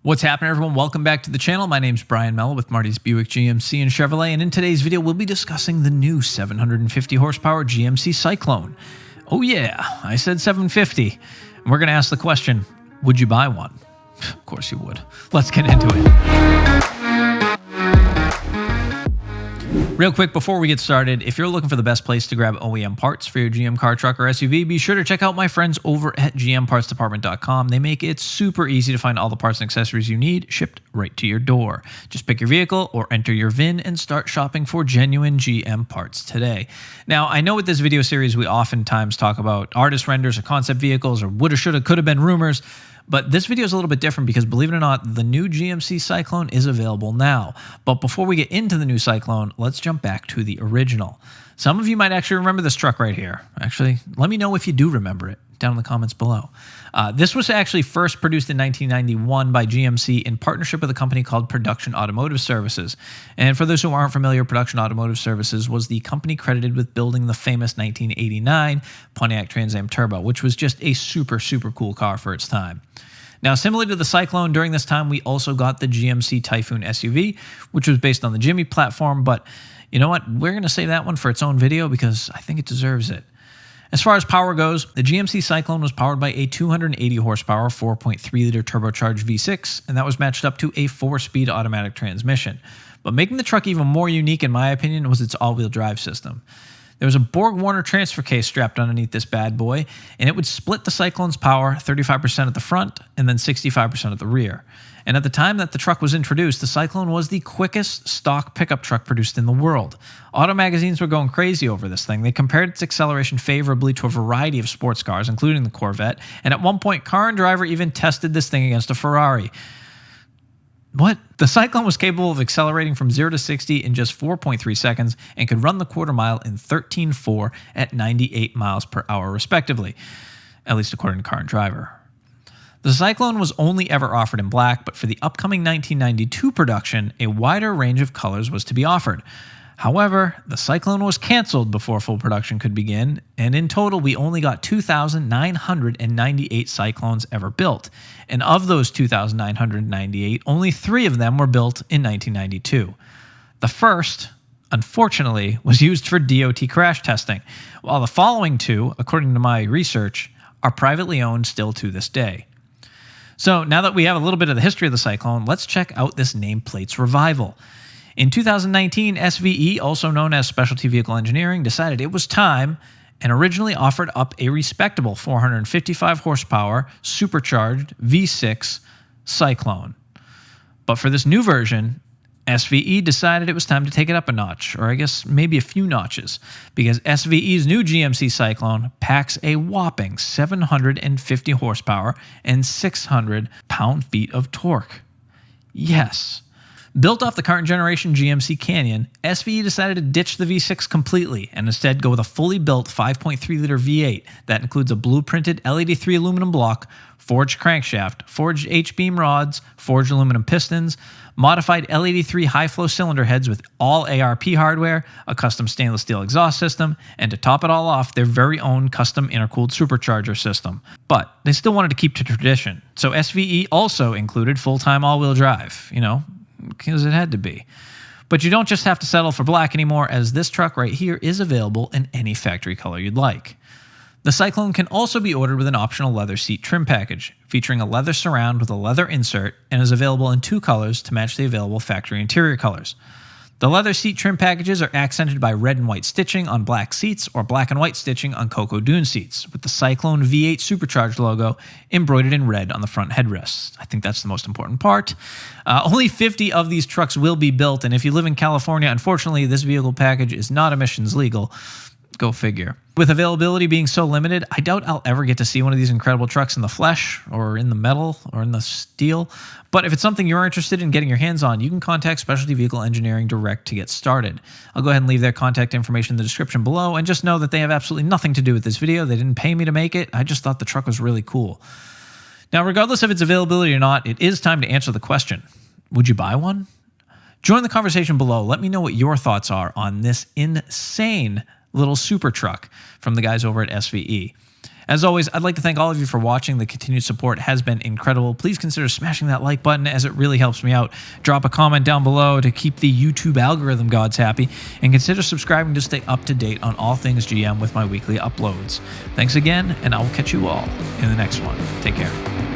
What's happening, everyone? Welcome back to the channel. My name's Brian Mello with Marty's Buick GMC and Chevrolet, and in today's video, we'll be discussing the new 750 horsepower GMC Syclone. Oh yeah, I said 750. And we're going to ask the question, would you buy one? Of course you would. Let's get into it. Real quick, before we get started, if you're looking for the best place to grab OEM parts for your GM car, truck, or SUV, be sure to check out my friends over at gmpartsdepartment.com. They make it super easy to find all the parts and accessories you need shipped right to your door. Just pick your vehicle or enter your VIN and start shopping for genuine GM parts today. Now, I know with this video series, we oftentimes talk about artist renders or concept vehicles or woulda, shoulda, coulda been rumors. But this video is a little bit different because, believe it or not, the new GMC Syclone is available now. But before we get into the new Syclone, let's jump back to the original. Some of you might actually remember this truck right here. Actually, let me know if you do remember it down in the comments below. This was actually first produced in 1991 by GMC in partnership with a company called Production Automotive Services. And for those who aren't familiar, Production Automotive Services was the company credited with building the famous 1989 Pontiac Trans Am Turbo, which was just a super, super cool car for its time. Now, similar to the Syclone, during this time, we also got the GMC Typhoon SUV, which was based on the Jimmy platform, but you know what? We're going to save that one for its own video because I think it deserves it. As far as power goes, the GMC Syclone was powered by a 280 horsepower 4.3-liter turbocharged V6, and that was matched up to a 4-speed automatic transmission. But making the truck even more unique, in my opinion, was its all-wheel drive system. There was a Borg-Warner transfer case strapped underneath this bad boy, and it would split the Syclone's power 35% at the front and then 65% at the rear. And at the time that the truck was introduced, the Syclone was the quickest stock pickup truck produced in the world. Auto magazines were going crazy over this thing. They compared its acceleration favorably to a variety of sports cars, including the Corvette, and at one point, Car and Driver even tested this thing against a Ferrari. What? The Syclone was capable of accelerating from 0 to 60 in just 4.3 seconds and could run the quarter mile in 13.4 at 98 miles per hour, respectively, at least according to Car and Driver. The Syclone was only ever offered in black, but for the upcoming 1992 production, a wider range of colors was to be offered. However, the Syclone was canceled before full production could begin, and in total, we only got 2,998 Syclones ever built. And of those 2,998, only 3 of them were built in 1992. The first, unfortunately, was used for DOT crash testing, while the following 2, according to my research, are privately owned still to this day. So now that we have a little bit of the history of the Syclone, let's check out this nameplate's revival. In 2019, SVE, also known as Specialty Vehicle Engineering, decided it was time and originally offered up a respectable 455 horsepower supercharged V6 Syclone. But for this new version, SVE decided it was time to take it up a notch, or I guess maybe a few notches, because SVE's new GMC Syclone packs a whopping 750 horsepower and 600 pound-feet of torque. Yes. Built off the current generation GMC Canyon, SVE decided to ditch the V6 completely and instead go with a fully built 5.3-liter V8 that includes a blueprinted L83 aluminum block, forged crankshaft, forged H-beam rods, forged aluminum pistons, modified L83 high-flow cylinder heads with all ARP hardware, a custom stainless steel exhaust system, and to top it all off, their very own custom intercooled supercharger system. But they still wanted to keep to tradition, so SVE also included full-time all-wheel drive, because it had to be. But you don't just have to settle for black anymore, as this truck right here is available in any factory color you'd like. The Syclone can also be ordered with an optional leather seat trim package, featuring a leather surround with a leather insert, and is available in 2 colors to match the available factory interior colors. The leather seat trim packages are accented by red and white stitching on black seats or black and white stitching on Cocoa Dune seats, with the Syclone V8 Supercharged logo embroidered in red on the front headrests. I think that's the most important part. Only 50 of these trucks will be built, and if you live in California, unfortunately, this vehicle package is not emissions legal. Go figure. With availability being so limited, I doubt I'll ever get to see one of these incredible trucks in the flesh, or in the metal, or in the steel. But if it's something you're interested in getting your hands on, you can contact Specialty Vehicle Engineering direct to get started. I'll go ahead and leave their contact information in the description below, and just know that they have absolutely nothing to do with this video. They didn't pay me to make it. I just thought the truck was really cool. Now, regardless of its availability or not, it is time to answer the question. Would you buy one? Join the conversation below. Let me know what your thoughts are on this insane little super truck from the guys over at SVE. As always, I'd like to thank all of you for watching. The continued support has been incredible. Please consider smashing that like button as it really helps me out. Drop a comment down below to keep the YouTube algorithm gods happy, and consider subscribing to stay up to date on all things GM with my weekly uploads. Thanks again, and I will catch you all in the next one. Take care.